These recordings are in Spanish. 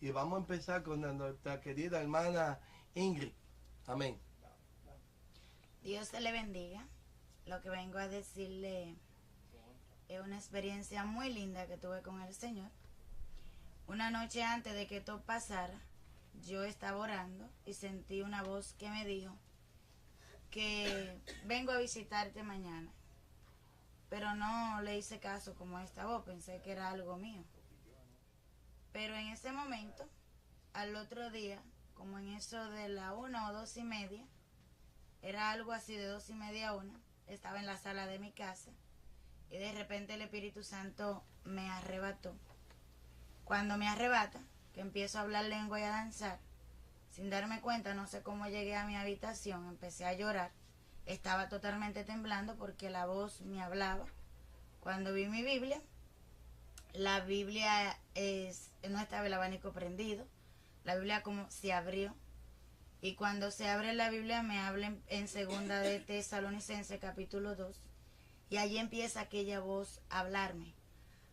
y vamos a empezar con nuestra querida hermana Ingrid. Amén. Dios te le bendiga. Lo que vengo a decirle es una experiencia muy linda que tuve con el Señor. Una noche antes de que todo pasara, yo estaba orando y sentí una voz que me dijo que vengo a visitarte mañana. Pero no le hice caso como a esta voz, pensé que era algo mío. Pero en ese momento, al otro día, como en eso de la 1 o 2:30, era algo así de 2:30 a 1, estaba en la sala de mi casa y de repente el Espíritu Santo me arrebató. Cuando me arrebata, que empiezo a hablar lengua y a danzar, sin darme cuenta, no sé cómo llegué a mi habitación, empecé a llorar. Estaba totalmente temblando porque la voz me hablaba. Cuando vi mi Biblia, la Biblia no estaba el abanico prendido, la Biblia como se abrió. Y cuando se abre la Biblia me habla en segunda de Tesalonicenses capítulo 2. Y allí empieza aquella voz a hablarme,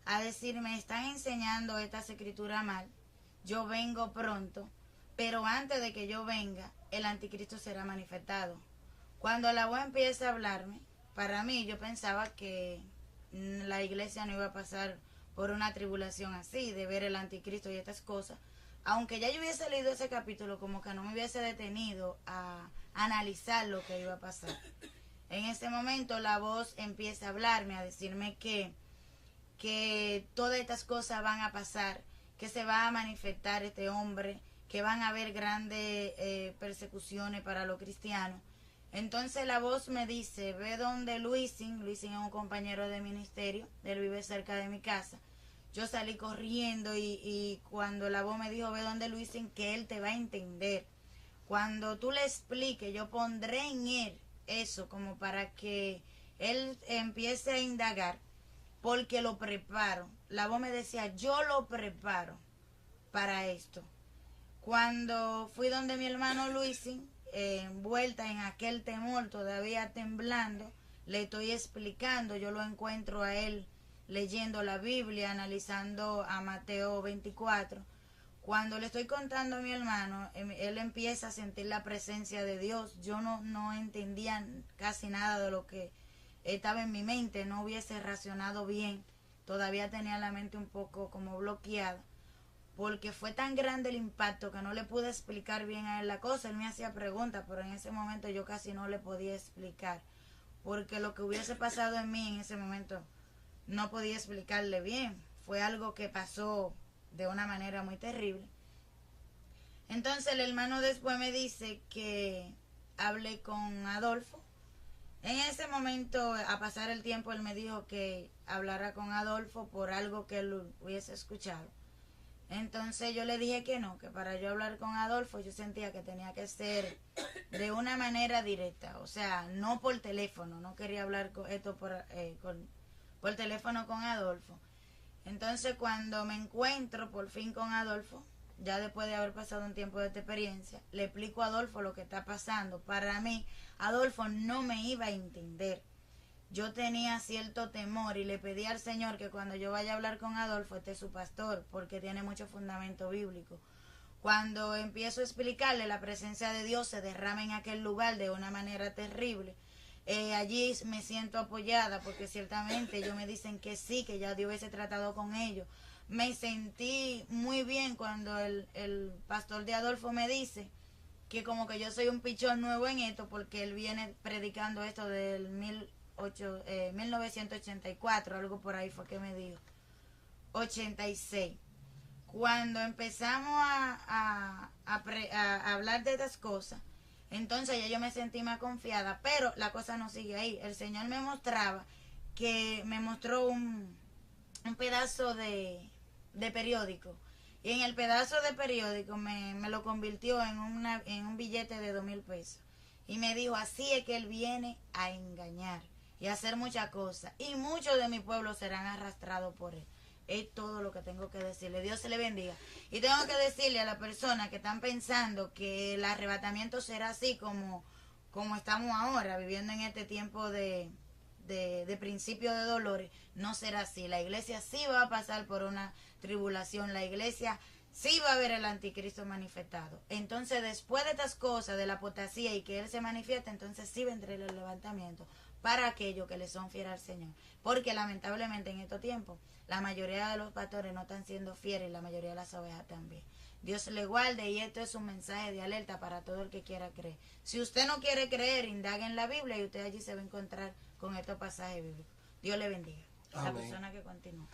a decirme, están enseñando estas escrituras mal, yo vengo pronto, pero antes de que yo venga, el anticristo será manifestado. Cuando la voz empieza a hablarme, para mí yo pensaba que la iglesia no iba a pasar por una tribulación así, de ver el anticristo y estas cosas, aunque ya yo hubiese leído ese capítulo, como que no me hubiese detenido a analizar lo que iba a pasar. En ese momento la voz empieza a hablarme, a decirme que todas estas cosas van a pasar, que se va a manifestar este hombre, que van a haber grandes persecuciones para los cristianos. Entonces la voz me dice, ve donde Luisín es un compañero de ministerio, él vive cerca de mi casa. Yo salí corriendo y cuando la voz me dijo, ve donde Luisín, que él te va a entender. Cuando tú le expliques, yo pondré en él eso como para que él empiece a indagar, porque lo preparo. La voz me decía, yo lo preparo para esto. Cuando fui donde mi hermano Luisín, envuelta en aquel temor, todavía temblando, le estoy explicando, yo lo encuentro a él leyendo la Biblia, analizando a Mateo 24. Cuando le estoy contando a mi hermano, él empieza a sentir la presencia de Dios. Yo no entendía casi nada de lo que estaba en mi mente, no hubiese racionado bien, todavía tenía la mente un poco como bloqueada, porque fue tan grande el impacto que no le pude explicar bien a él la cosa. Él me hacía preguntas, pero en ese momento yo casi no le podía explicar, porque lo que hubiese pasado en mí en ese momento no podía explicarle bien. Fue algo que pasó de una manera muy terrible. Entonces el hermano después me dice que hable con Adolfo. En ese momento, a pasar el tiempo, él me dijo que hablara con Adolfo por algo que él hubiese escuchado. Entonces yo le dije que no, que para yo hablar con Adolfo yo sentía que tenía que ser de una manera directa, o sea, no por teléfono, no quería hablar por teléfono con Adolfo. Entonces cuando me encuentro por fin con Adolfo, ya después de haber pasado un tiempo de esta experiencia, le explico a Adolfo lo que está pasando. Para mí, Adolfo no me iba a entender. Yo tenía cierto temor y le pedí al Señor que cuando yo vaya a hablar con Adolfo esté su pastor, porque tiene mucho fundamento bíblico. Cuando empiezo a explicarle, la presencia de Dios se derrama en aquel lugar de una manera terrible. Allí me siento apoyada porque ciertamente ellos me dicen que sí, que ya Dios hubiese tratado con ellos. Me sentí muy bien cuando el pastor de Adolfo me dice que como que yo soy un pichón nuevo en esto, porque él viene predicando esto del 1984, algo por ahí fue que me dijo, 86. Cuando empezamos a hablar de estas cosas, entonces ya yo me sentí más confiada, pero la cosa no sigue ahí. El Señor me mostró un pedazo de periódico, y en el pedazo de periódico me lo convirtió en un billete de 2,000 pesos, y me dijo, así es que él viene a engañar y a hacer muchas cosas, y muchos de mi pueblo serán arrastrados por él. Es todo lo que tengo que decirle. Dios se le bendiga. Y tengo que decirle a las personas que están pensando que el arrebatamiento será así como estamos ahora, viviendo en este tiempo de principio de dolores, no será así. La iglesia sí va a pasar por una tribulación. La iglesia sí va a haber el anticristo manifestado. Entonces, después de estas cosas, de la apostasía y que él se manifiesta, entonces sí vendrá el levantamiento para aquellos que le son fieles al Señor. Porque lamentablemente en estos tiempos, la mayoría de los pastores no están siendo fieles y la mayoría de las ovejas también. Dios le guarde, y esto es un mensaje de alerta para todo el que quiera creer. Si usted no quiere creer, indague en la Biblia y usted allí se va a encontrar con estos pasajes bíblicos. Dios le bendiga. La Amén. persona que continúa.